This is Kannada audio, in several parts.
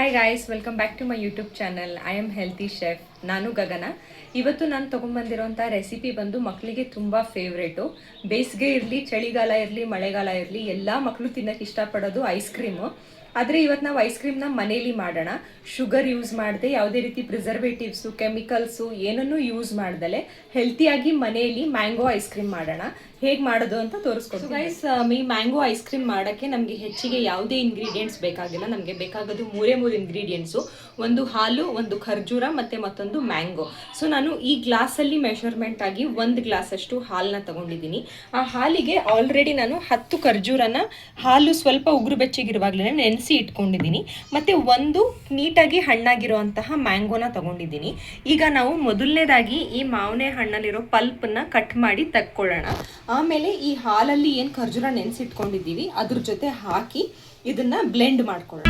Hi guys, welcome back to my YouTube channel. I am healthy chef. ನಾನು ಗಗನ. ಇವತ್ತು ನಾನು ತೊಗೊಂಬಂದಿರೋಂಥ ರೆಸಿಪಿ ಬಂದು ಮಕ್ಕಳಿಗೆ ತುಂಬ ಫೇವ್ರೇಟು. ಬೇಸಿಗೆ ಇರಲಿ, ಚಳಿಗಾಲ ಇರಲಿ, ಮಳೆಗಾಲ ಇರಲಿ, ಎಲ್ಲ ಮಕ್ಕಳು ತಿನ್ನೋಕ್ಕೆ ಇಷ್ಟಪಡೋದು ಐಸ್ ಕ್ರೀಮು. ಆದರೆ ಇವತ್ತು ನಾವು ಐಸ್ ಕ್ರೀಮ್ನ ಮನೇಲಿ ಮಾಡೋಣ. ಶುಗರ್ ಯೂಸ್ ಮಾಡದೆ, ಯಾವುದೇ ರೀತಿ ಪ್ರಿಸರ್ವೇಟಿವ್ಸು, ಕೆಮಿಕಲ್ಸು ಏನನ್ನೂ ಯೂಸ್ ಮಾಡ್ದಲೆ ಹೆಲ್ತಿಯಾಗಿ ಮನೆಯಲ್ಲಿ ಮ್ಯಾಂಗೋ ಐಸ್ ಕ್ರೀಮ್ ಮಾಡೋಣ. ಹೇಗೆ ಮಾಡೋದು ಅಂತ ತೋರಿಸ್ಕೊಡ್ತೀನಿ ಗೈಸ್. ಈ ಮ್ಯಾಂಗೋ ಐಸ್ ಕ್ರೀಮ್ ಮಾಡೋಕ್ಕೆ ನಮಗೆ ಹೆಚ್ಚಿಗೆ ಯಾವುದೇ ಇಂಗ್ರೀಡಿಯೆಂಟ್ಸ್ ಬೇಕಾಗಿಲ್ಲ. ನಮಗೆ ಬೇಕಾಗೋದು ಮೂರು ಇಂಗ್ರೀಡಿಯೆಂಟ್ಸು. ಒಂದು ಹಾಲು, ಒಂದು ಖರ್ಜೂರ ಮತ್ತು ಮತ್ತೊಂದು ಮ್ಯಾಂಗೋ. ಸೊ ನಾನು ಈ ಗ್ಲಾಸಲ್ಲಿ ಮೆಷರ್ಮೆಂಟ್ ಆಗಿ 1 ಗ್ಲಾಸಷ್ಟು ಹಾಲನ್ನ ತಗೊಂಡಿದ್ದೀನಿ. ಆ ಹಾಲಿಗೆ ಆಲ್ರೆಡಿ ನಾನು 10 ಖರ್ಜೂರನ ಹಾಲು ಸ್ವಲ್ಪ ಉಗುರು ಬೆಚ್ಚಗಿರುವಾಗಲೇ ನೆನೆಸಿ ಇಟ್ಕೊಂಡಿದ್ದೀನಿ. ಮತ್ತು ಒಂದು ನೀಟಾಗಿ ಹಣ್ಣಾಗಿರುವಂತಹ ಮ್ಯಾಂಗೋನ ತಗೊಂಡಿದ್ದೀನಿ. ಈಗ ನಾವು ಮೊದಲನೇದಾಗಿ ಈ ಮಾವಿನ ಹಣ್ಣಲ್ಲಿರೋ ಪಲ್ಪನ್ನ ಕಟ್ ಮಾಡಿ ತಕ್ಕೊಳ್ಳೋಣ. ಆಮೇಲೆ ಈ ಹಾಲಲ್ಲಿ ಏನು ಖರ್ಜೂರ ನೆನೆಸಿಟ್ಕೊಂಡಿದ್ದೀವಿ ಅದ್ರ ಜೊತೆ ಹಾಕಿ ಇದನ್ನ ಬ್ಲೆಂಡ್ ಮಾಡ್ಕೊಳ್ಳೋಣ.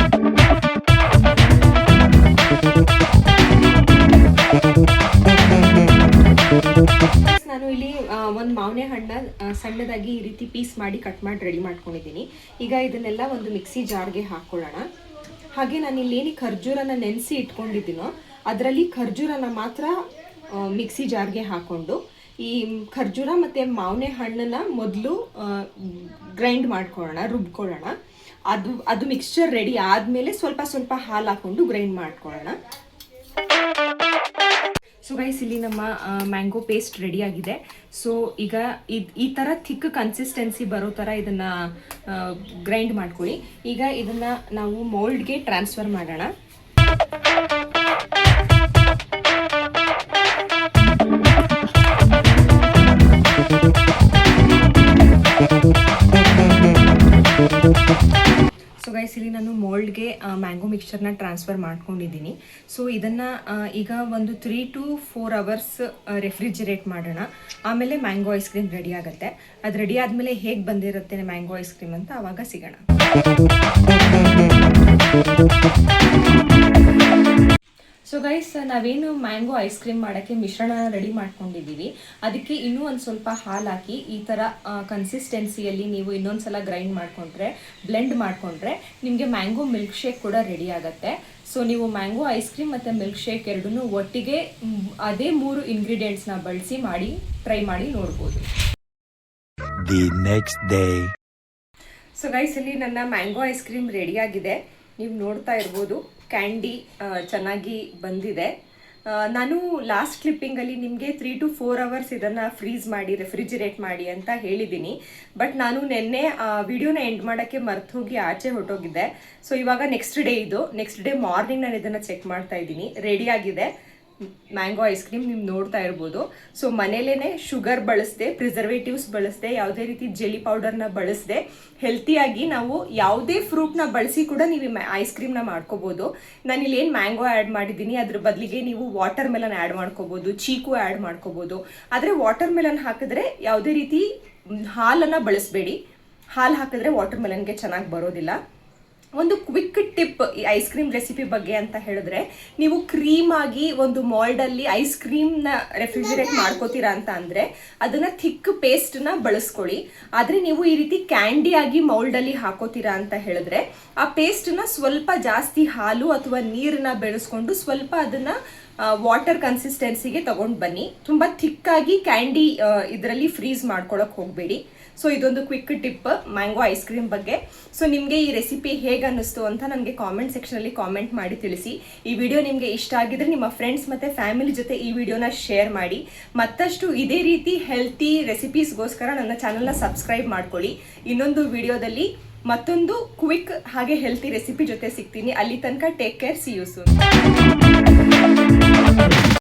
ನಾನು ಇಲ್ಲಿ ಒಂದು ಮಾವಿನ ಹಣ್ಣ ಸಣ್ಣದಾಗಿ ಈ ರೀತಿ ಪೀಸ್ ಮಾಡಿ ಕಟ್ ಮಾಡಿ ರೆಡಿ ಮಾಡ್ಕೊಂಡಿದ್ದೀನಿ. ಈಗ ಇದನ್ನೆಲ್ಲ ಒಂದು ಮಿಕ್ಸಿ ಜಾರ್ಗೆ ಹಾಕೊಳ್ಳೋಣ. ಹಾಗೆ ನಾನು ಇಲ್ಲಿ ಖರ್ಜೂರನ ನೆನೆಸಿ ಇಟ್ಕೊಂಡಿದ್ದೀನೋ ಅದರಲ್ಲಿ ಖರ್ಜೂರನ ಮಾತ್ರ ಮಿಕ್ಸಿ ಜಾರ್ಗೆ ಹಾಕೊಂಡು ಈ ಖರ್ಜೂರ ಮತ್ತು ಮಾವಿನ ಹಣ್ಣನ್ನ ಮೊದಲು ಗ್ರೈಂಡ್ ಮಾಡ್ಕೊಳ್ಳೋಣ, ರುಬ್ಕೊಳ್ಳೋಣ. ಅದು ಮಿಕ್ಸ್ಚರ್ ರೆಡಿ ಆದಮೇಲೆ ಸ್ವಲ್ಪ ಸ್ವಲ್ಪ ಹಾಲು ಹಾಕ್ಕೊಂಡು ಗ್ರೈಂಡ್ ಮಾಡ್ಕೊಳ್ಳೋಣ. ಸೊ ಗೈಸ್, ಇಲ್ಲಿ ನಮ್ಮ ಮ್ಯಾಂಗೋ ಪೇಸ್ಟ್ ರೆಡಿ ಆಗಿದೆ. ಸೊ ಈಗ ಈ ಥರ ಥಿಕ್ ಕನ್ಸಿಸ್ಟೆನ್ಸಿ ಬರೋ ಥರ ಇದನ್ನು ಗ್ರೈಂಡ್ ಮಾಡ್ಕೊಳ್ಳಿ. ಈಗ ಇದನ್ನು ನಾವು ಮೋಲ್ಡ್ಗೆ ಟ್ರಾನ್ಸ್ಫರ್ ಮಾಡೋಣ. ಸೊ ಗೈಸ್, ಇಲ್ಲಿ ನಾನು ಮೋಲ್ಡ್ಗೆ ಮ್ಯಾಂಗೋ ಮಿಕ್ಸ್ಚರ್ನ ಟ್ರಾನ್ಸ್ಫರ್ ಮಾಡ್ಕೊಂಡಿದ್ದೀನಿ. ಸೊ ಇದನ್ನು ಈಗ ಒಂದು 3 to 4 ಅವರ್ಸ್ ರೆಫ್ರಿಜಿರೇಟ್ ಮಾಡೋಣ. ಆಮೇಲೆ ಮ್ಯಾಂಗೋ ಐಸ್ ಕ್ರೀಮ್ ರೆಡಿ ಆಗುತ್ತೆ. ಅದು ರೆಡಿ ಆದಮೇಲೆ ಹೇಗೆ ಬಂದಿರುತ್ತೆ ಮ್ಯಾಂಗೋ ಐಸ್ ಕ್ರೀಮ್ ಅಂತ ಆವಾಗ ಸಿಗೋಣ. ಸೊ ಗೈಸ್, ನಾವೇನು ಮ್ಯಾಂಗೋ ಐಸ್ ಕ್ರೀಮ್ ಮಾಡೋಕ್ಕೆ ಮಿಶ್ರಣ ರೆಡಿ ಮಾಡ್ಕೊಂಡಿದ್ದೀವಿ, ಅದಕ್ಕೆ ಇನ್ನೂ ಒಂದು ಸ್ವಲ್ಪ ಹಾಲು ಹಾಕಿ ಈ ಥರ ಕನ್ಸಿಸ್ಟೆನ್ಸಿಯಲ್ಲಿ ನೀವು ಇನ್ನೊಂದು ಸಲ ಗ್ರೈಂಡ್ ಮಾಡಿಕೊಂಡ್ರೆ, ಬ್ಲೆಂಡ್ ಮಾಡಿಕೊಂಡ್ರೆ ನಿಮಗೆ ಮ್ಯಾಂಗೋ ಮಿಲ್ಕ್ ಶೇಕ್ ಕೂಡ ರೆಡಿ ಆಗುತ್ತೆ. ಸೊ ನೀವು ಮ್ಯಾಂಗೋ ಐಸ್ ಕ್ರೀಮ್ ಮತ್ತು ಮಿಲ್ಕ್ ಶೇಕ್ ಎರಡನ್ನೂ ಒಟ್ಟಿಗೆ ಅದೇ 3 ಇಂಗ್ರೀಡಿಯೆಂಟ್ಸ್ನ ಬಳಸಿ ಟ್ರೈ ಮಾಡಿ ನೋಡ್ಬೋದು. ಸೊ ಗೈಸ್, ಇಲ್ಲಿ ನನ್ನ ಮ್ಯಾಂಗೋ ಐಸ್ ಕ್ರೀಮ್ ರೆಡಿಯಾಗಿದೆ. ನೀವು ನೋಡ್ತಾ ಇರ್ಬೋದು, ಕ್ಯಾಂಡಿ ಚೆನ್ನಾಗಿ ಬಂದಿದೆ. ನಾನು ಲಾಸ್ಟ್ ಕ್ಲಿಪ್ಪಿಂಗಲ್ಲಿ ನಿಮಗೆ 3 to 4 ಅವರ್ಸ್ ಇದನ್ನು ಫ್ರೀಸ್ ಮಾಡಿ ರೆಫ್ರಿಜಿರೇಟ್ ಮಾಡಿ ಅಂತ ಹೇಳಿದ್ದೀನಿ. ಬಟ್ ನಾನು ನಿನ್ನೆ ವಿಡಿಯೋನ ಎಂಡ್ ಮಾಡೋಕ್ಕೆ ಮರ್ತು ಹೋಗಿ ಆಚೆ ಹೊರಟೋಗಿದ್ದೆ. ಸೊ ಇವಾಗ ನೆಕ್ಸ್ಟ್ ಡೇ ಮಾರ್ನಿಂಗ್ ನಾನು ಇದನ್ನು ಚೆಕ್ ಮಾಡ್ತಾ ಇದ್ದೀನಿ. ರೆಡಿಯಾಗಿದೆ ಮ್ಯಾಂಗೋ ಐಸ್ ಕ್ರೀಮ್, ನೀವು ನೋಡ್ತಾ ಇರ್ಬೋದು. ಸೊ ಮನೇಲೇ ಶುಗರ್ ಬಳಸದೆ, ಪ್ರಿಸರ್ವೇಟಿವ್ಸ್ ಬಳಸದೆ, ಯಾವುದೇ ರೀತಿ ಜೆಲಿ ಪೌಡರ್ನ ಬಳಸದೆ ಹೆಲ್ತಿಯಾಗಿ ನಾವು ಯಾವುದೇ ಫ್ರೂಟ್ನ ಬಳಸಿ ಕೂಡ ನೀವು ಐಸ್ ಕ್ರೀಮ್ನ ಮಾಡ್ಕೋಬೋದು. ನಾನು ಇಲ್ಲಿ ಏನು ಮ್ಯಾಂಗೋ ಆ್ಯಡ್ ಮಾಡಿದ್ದೀನಿ ಅದ್ರ ಬದಲಿಗೆ ನೀವು ವಾಟರ್ ಮೆಲನ್ ಆ್ಯಡ್ ಮಾಡ್ಕೋಬೋದು, ಚೀಕು ಆ್ಯಡ್ ಮಾಡ್ಕೋಬೋದು. ಆದರೆ ವಾಟರ್ ಮೆಲನ್ ಹಾಕಿದ್ರೆ ಯಾವುದೇ ರೀತಿ ಹಾಲನ್ನು ಬಳಸಬೇಡಿ. ಹಾಲು ಹಾಕಿದ್ರೆ ವಾಟರ್ ಮೆಲನ್ಗೆ ಚೆನ್ನಾಗಿ ಬರೋದಿಲ್ಲ. ಒಂದು ಕ್ವಿಕ್ ಟಿಪ್ ಈ ಐಸ್ ಕ್ರೀಮ್ ರೆಸಿಪಿ ಬಗ್ಗೆ ಅಂತ ಹೇಳಿದ್ರೆ, ನೀವು ಕ್ರೀಮ್ ಆಗಿ ಒಂದು ಮಾಲ್ಡಲ್ಲಿ ಐಸ್ ಕ್ರೀಮ್ನ ರೆಫ್ರಿಜಿರೇಟ್ ಮಾಡ್ಕೋತೀರಾ ಅಂತ ಅಂದರೆ ಅದನ್ನು ಥಿಕ್ ಪೇಸ್ಟ್ನ ಬಳಸ್ಕೊಳ್ಳಿ. ಆದರೆ ನೀವು ಈ ರೀತಿ ಕ್ಯಾಂಡಿ ಆಗಿ ಮೌಲ್ಡಲ್ಲಿ ಹಾಕೋತೀರಾ ಅಂತ ಹೇಳಿದ್ರೆ ಆ ಪೇಸ್ಟನ್ನ ಸ್ವಲ್ಪ ಜಾಸ್ತಿ ಹಾಲು ಅಥವಾ ನೀರನ್ನ ಬೆಳೆಸ್ಕೊಂಡು ಸ್ವಲ್ಪ ಅದನ್ನು ವಾಟರ್ ಕನ್ಸಿಸ್ಟೆನ್ಸಿಗೆ ತಗೊಂಡು ಬನ್ನಿ. ತುಂಬ ಥಿಕ್ಕಾಗಿ ಕ್ಯಾಂಡಿ ಇದರಲ್ಲಿ ಫ್ರೀಸ್ ಮಾಡ್ಕೊಳಕ್ಕೆ ಹೋಗಬೇಡಿ. ಸೊ ಇದೊಂದು quick tip mango ice cream ಬಗ್ಗೆ. ಸೊ ನಿಮಗೆ ಈ ರೆಸಿಪಿ ಹೇಗೆ ಅನ್ನಿಸ್ತು ಅಂತ ನನಗೆ ಕಾಮೆಂಟ್ ಸೆಕ್ಷನಲ್ಲಿ ಕಾಮೆಂಟ್ ಮಾಡಿ ತಿಳಿಸಿ. ಈ ವಿಡಿಯೋ ನಿಮಗೆ ಇಷ್ಟ ಆಗಿದ್ರೆ ನಿಮ್ಮ ಫ್ರೆಂಡ್ಸ್ ಮತ್ತು ಫ್ಯಾಮಿಲಿ ಜೊತೆ ಈ ವಿಡಿಯೋನ ಶೇರ್ ಮಾಡಿ. ಮತ್ತಷ್ಟು ಇದೇ ರೀತಿ ಹೆಲ್ತಿ ರೆಸಿಪೀಸ್ಗೋಸ್ಕರ ನನ್ನ ಚಾನಲ್ನ ಸಬ್ಸ್ಕ್ರೈಬ್ ಮಾಡ್ಕೊಳ್ಳಿ. ಇನ್ನೊಂದು ವಿಡಿಯೋದಲ್ಲಿ ಮತ್ತೊಂದು ಕ್ವಿಕ್ ಹಾಗೆ ಹೆಲ್ತಿ ರೆಸಿಪಿ ಜೊತೆ ಸಿಗ್ತೀನಿ. ಅಲ್ಲಿ ತನಕ take care, see you soon.